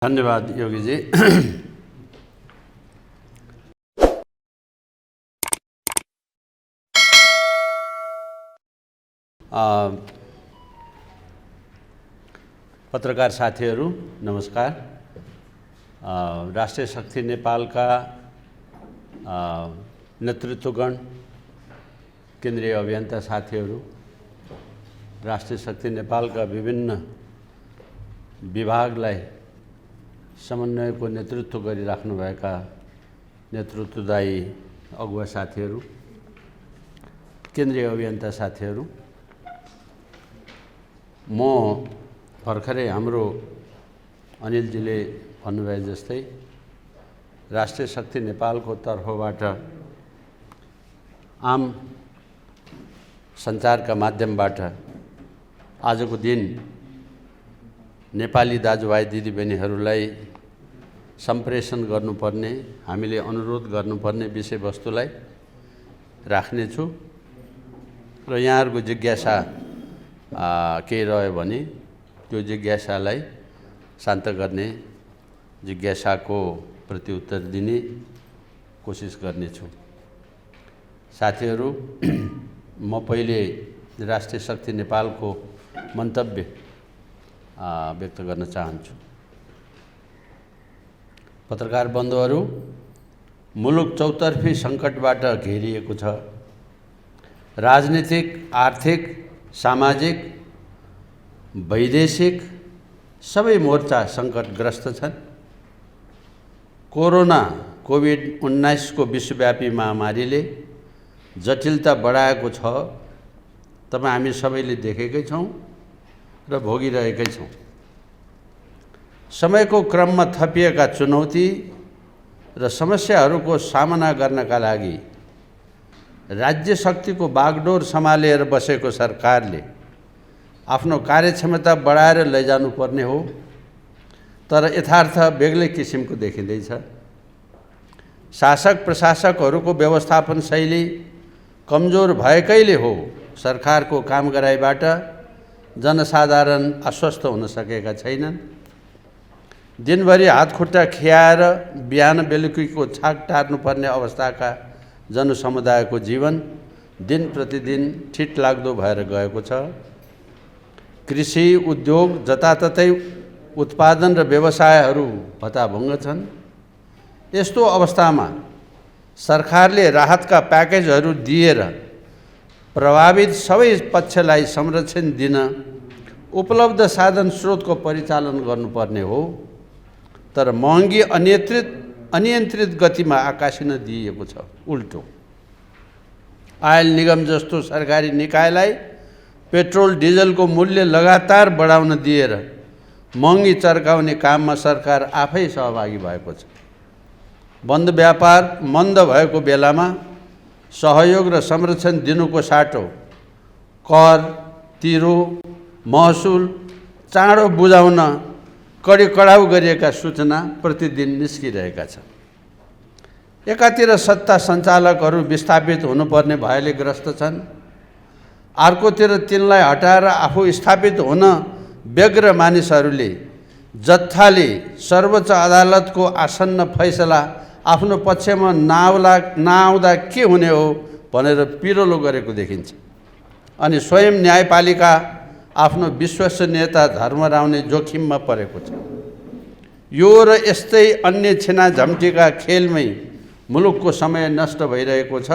धन्यवाद योगी जी। पत्रकार साथीहरू नमस्कार। राष्ट्रिय शक्ति नेपालका नेतृत्वगण, केन्द्रीय अभियन्ता साथीहरू, राष्ट्रिय शक्ति नेपालका विभिन्न विभागलाई समन्वयको नेतृत्व गरिराख्नुभएका नेतृत्वदायी अगुवा साथीहरू, केन्द्रीय अभियन्ता साथीहरू, म भर्खरै हाम्रो अनिलजीले भन्नुभए जस्तै राष्ट्रिय शक्ति नेपालको तर्फबाट आम सञ्चारका माध्यमबाट आजको दिन नेपाली दाजुभाइ दिदीबहिनीहरूलाई सम्प्रेषण गर्नुपर्ने, हामीले अनुरोध गर्नुपर्ने विषयवस्तुलाई राख्नेछु र यहाँहरूको जिज्ञासा केही रह्यो भने त्यो जिज्ञासालाई शान्त गर्ने, जिज्ञासाको प्रत्युत्तर दिने कोसिस गर्नेछु। साथीहरू, म पहिले राष्ट्रिय शक्ति नेपालको मन्तव्य व्यक्त गर्न चाहन्छु। पत्रकार बन्धुहरू, मुलुक चौतर्फी सङ्कटबाट घेरिएको छ। राजनीतिक, आर्थिक, सामाजिक, वैदेशिक सबै मोर्चा सङ्कटग्रस्त छन्। कोरोना कोभिड-19 को विश्वव्यापी महामारीले जटिलता बढाएको छ। तपाईँ हामी सबैले देखेकै छौँ र भोगिरहेकै छौँ। समयको क्रममा थपिएका चुनौती र समस्याहरूको सामना गर्नका लागि राज्य शक्तिको बागडोर सम्हालेर बसेको सरकारले आफ्नो कार्यक्षमता बढाएर लैजानुपर्ने हो, तर यथार्थ बेग्लै किसिमको देखिँदैछ। शासक प्रशासकहरूको व्यवस्थापन शैली कमजोर भएकैले हो सरकारको कामगराइबाट जनसाधारण आश्वस्त हुन सकेका छैनन्। दिनभरि हातखुट्टा खियाएर बिहान बेलुकीको छाक टार्नुपर्ने अवस्थाका जनसमुदायको जीवन दिन प्रतिदिन ठिटलाग्दो भएर गएको छ। कृषि उद्योग जताततै उत्पादन र व्यवसायहरू भताभङ्ग छन्। यस्तो अवस्थामा सरकारले राहतका प्याकेजहरू दिएर प्रभावित सबै पक्षलाई संरक्षण दिन उपलब्ध साधन स्रोतको परिचालन गर्नुपर्ने हो, तर महँगी अनियन्त्रित गतिमा आकाशिन दिइएको छ। उल्टो आयल निगम जस्तो सरकारी निकायलाई पेट्रोल डिजलको मूल्य लगातार बढाउन दिएर महँगी चर्काउने काममा सरकार आफै सहभागी भएको छ। बन्द व्यापार मन्द भएको बेलामा सहयोग र संरक्षण दिनुको साटो कर, तिरो, महसुल चाँडो बुझाउन कडाउ गरिएका सूचना प्रतिदिन निस्किरहेका छन्। एकातिर सत्ता सञ्चालकहरू विस्थापित हुनुपर्ने भयले ग्रस्त छन्, अर्कोतिर तिनलाई हटाएर आफू स्थापित हुन व्यग्र मानिसहरूले जत्थाले सर्वोच्च अदालतको आसन्न फैसला आफ्नो पक्षमा नआउँदा के हुने हो भनेर पिरोलो गरेको देखिन्छ। अनि स्वयं न्यायपालिका आफ्नो विश्वसनीयता धर्मराउने जोखिममा परेको छ। यो र यस्तै अन्य छिना झम्टीका खेलमै मुलुकको समय नष्ट भइरहेको छ।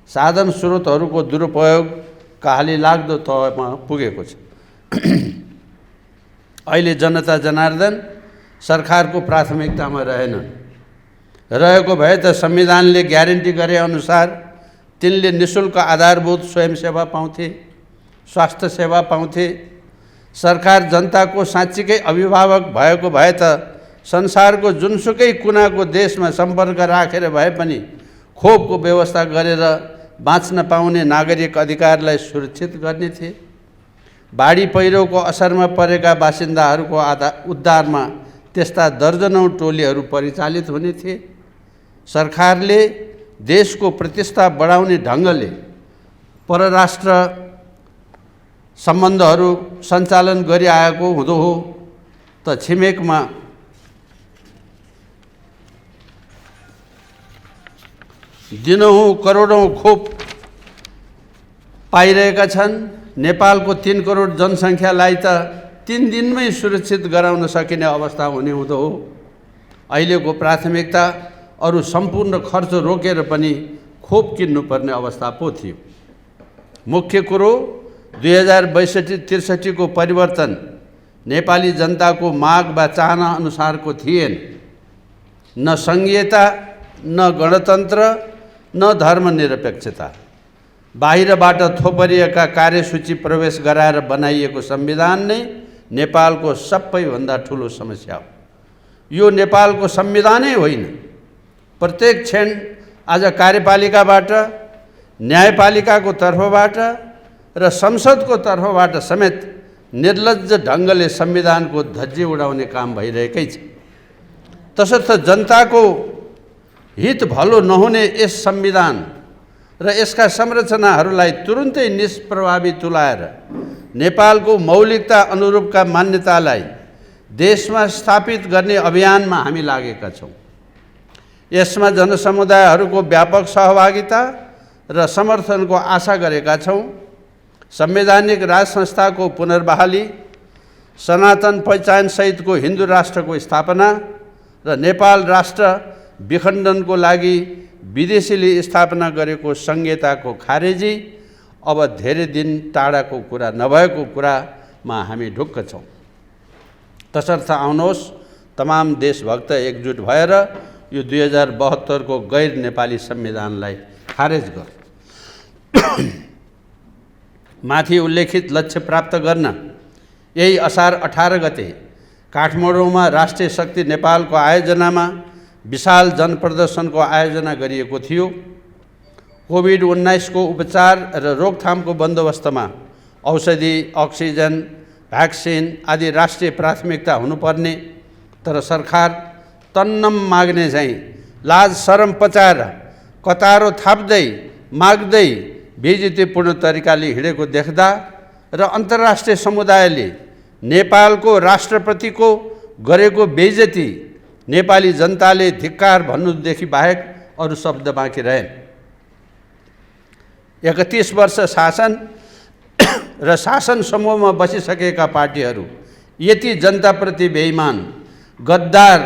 साधन स्रोतहरूको दुरुपयोग कहाली लाग्दो तहमा पुगेको छ। अहिले जनता जनार्दन सरकारको प्राथमिकतामा रहेको भए त संविधानले ग्यारेन्टी गरे अनुसार तिनले निःशुल्क आधारभूत स्वयंसेवा पाउँथे, स्वास्थ्य सेवा पाउँथे। सरकार जनताको साँच्चीकै अभिभावक भएको भए त संसारको जुनसुकै कुनाको देशमा सम्पर्क राखेर भए पनि खोपको व्यवस्था गरेर बाँच्न पाउने नागरिक अधिकारलाई सुरक्षित गर्ने थिए। बाढी पहिरोको असरमा परेका बासिन्दाहरूको उद्धारमा त्यस्ता दर्जनौं टोलीहरू परिचालित हुने थिए। सरकारले देशको प्रतिष्ठा बढाउने ढङ्गले परराष्ट्र सम्बन्धहरू सञ्चालन गरिआएको हुँदो हो त छिमेकमा दिनहुँ करोडौँ खोप पाइरहेका छन्। नेपालको 3 करोड जनसङ्ख्यालाई त 3 दिनमै सुरक्षित गराउन सकिने अवस्था हुने हुँदो हो। अहिलेको प्राथमिकता अरू सम्पूर्ण खर्च रोकेर पनि खोप किन्नुपर्ने अवस्था पो थियो। मुख्य कुरो 2062-63 को परिवर्तन नेपाली जनताको माग वा चाहना अनुसारको थिएन। न सङ्घीयता, न गणतन्त्र, न धर्मनिरपेक्षता। बाहिरबाट थोपरिएका कार्यसूची प्रवेश गराएर बनाइएको संविधान नै नेपालको सबैभन्दा ठुलो समस्या हो। यो नेपालको संविधानै होइन। प्रत्येक क्षण आज कार्यपालिकाबाट, न्यायपालिकाको तर्फबाट र संसदको तर्फबाट समेत निर्लज्ज ढङ्गले संविधानको धज्जी उडाउने काम भइरहेकै छ। तसर्थ जनताको हित भलो नहुने यस संविधान र यसका संरचनाहरूलाई तुरुन्तै निष्प्रभावी तुल्याएर नेपालको मौलिकता अनुरूपका मान्यतालाई देशमा स्थापित गर्ने अभियानमा हामी लागेका छौँ। यसमा जनसमुदायहरूको व्यापक सहभागिता र समर्थनको आशा गरेका छौँ। संवैधानिक राज संस्थाको पुनर्बहाली, सनातन पहिचान सहितको हिन्दू राष्ट्रको स्थापना र नेपाल राष्ट्र विखण्डनको लागि विदेशीले स्थापना गरेको संहिताको खारेजी अब धेरै दिन टाढाको कुरा नभएको कुरामा हामी ढुक्क छौँ। तसर्थ आउनुहोस् तमाम देशभक्त एकजुट भएर यो 2072 को गैर नेपाली संविधानलाई खारेज गरौँ। माथि उल्लेखित लक्ष्य प्राप्त गर्न यही असार 18 गते काठमाडौँमा राष्ट्रिय शक्ति नेपालको आयोजनामा विशाल जनप्रदर्शनको आयोजना गरिएको थियो। कोभिड-19 को उपचार र रोकथामको बन्दोबस्तमा औषधि, अक्सिजन, भ्याक्सिन आदि राष्ट्रिय प्राथमिकता हुनुपर्ने, तर सरकार तन्नम माग्ने चाहिँ लाज शरम पचाएर कतारो थाप्दै माग्दै बेइज्जतीपूर्ण तरिकाले हिँडेको देख्दा र अन्तर्राष्ट्रिय समुदायले नेपालको राष्ट्रप्रतिको गरेको बेइज्जती नेपाली जनताले धिक्कार भन्नुदेखि बाहेक अरू शब्द बाँकी रहेन। 31 वर्ष शासन र शासन समूहमा बसिसकेका पार्टीहरू यति जनताप्रति बेइमान, गद्दार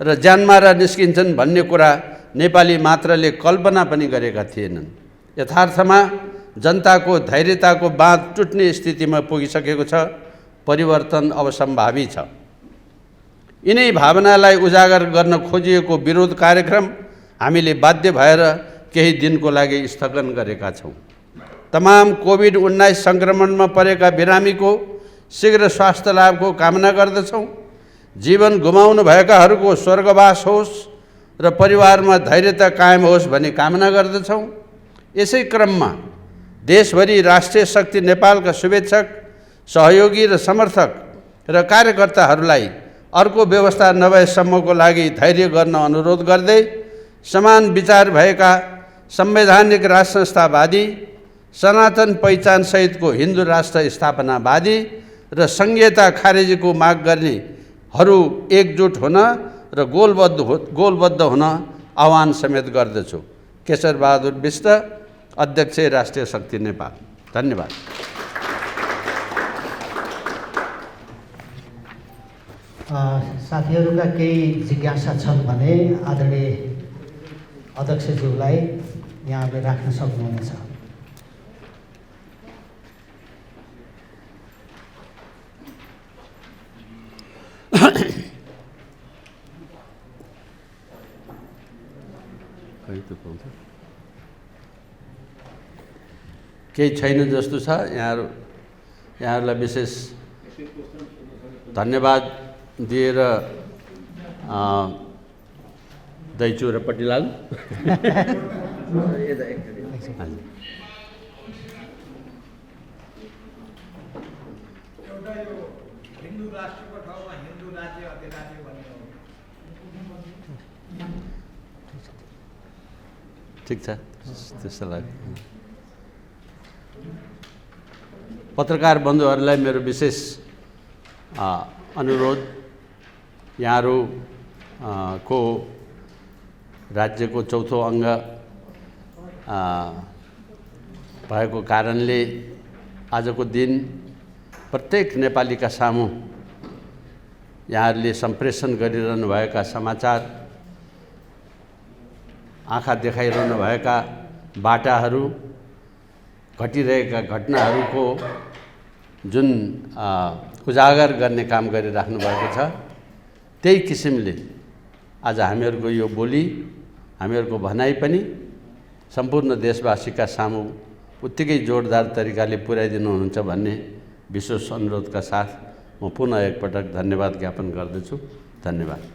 र ज्यानमारा निस्किन्छन् भन्ने कुरा नेपाली मात्रले कल्पना पनि गरेका थिएनन्। यथार्थमा जनताको धैर्यताको बाँध टुट्ने स्थितिमा पुगिसकेको छ। परिवर्तन अब सम्भावी छ। यिनै भावनालाई उजागर गर्न खोजिएको विरोध कार्यक्रम हामीले बाध्य भएर केही दिनको लागि स्थगन गरेका छौँ। तमाम कोभिड-19 सङ्क्रमणमा परेका बिरामीको शीघ्र स्वास्थ्य लाभको कामना गर्दछौँ। जीवन गुमाउनु भएकाहरूको स्वर्गवास होस् र परिवारमा धैर्यता कायम होस् भन्ने कामना गर्दछौँ। यसै क्रममा देशभरि राष्ट्रिय शक्ति नेपालका शुभेच्छक, सहयोगी र समर्थक र कार्यकर्ताहरूलाई अर्को व्यवस्था नभएसम्मको लागि धैर्य गर्न अनुरोध गर्दै समान विचार भएका संवैधानिक राज संस्थावादी, सनातन पहिचान सहितको हिन्दू राष्ट्र स्थापनावादी र संघीयता खारेजीको माग गर्नेहरू एकजुट हुन र गोलबद्ध हुन आह्वान समेत गर्दछु। केशरबहादुर बिष्ट, अध्यक्ष राष्ट्रिय शक्ति नेपाल। धन्यवाद। साथीहरूका केही जिज्ञासा छन् भने आदरणीय अध्यक्षज्यूलाई यहाँले राख्न सक्नुहुनेछ। केही छैन जस्तो छ। यहाँहरूलाई विशेष धन्यवाद दिएर दैचु र पटिलाल ठिक छ। त्यस्तो लाग्यो। पत्रकार बन्धुहरूलाई मेरो विशेष अनुरोध, यहाँहरू को राज्यको चौथो अङ्ग भएको कारणले आजको दिन प्रत्येक नेपालीका सामु यहाँहरूले सम्प्रेषण गरिरहनु भएका समाचार, आँखा देखाइरहनु भएका बाटाहरू, घटिरहेका घटनाहरूको जुन उजागर गर्ने काम गरिराख्नु भएको छ, त्यही किसिमले आज हामीहरूको यो बोली, हामीहरूको भनाइ पनि सम्पूर्ण देशवासीका सामु उत्तिकै जोरदार तरिकाले पुर्याइदिनुहुन्छ भन्ने विशेष अनुरोधका साथ म पुनः एकपटक धन्यवाद ज्ञापन गर्दछु। धन्यवाद।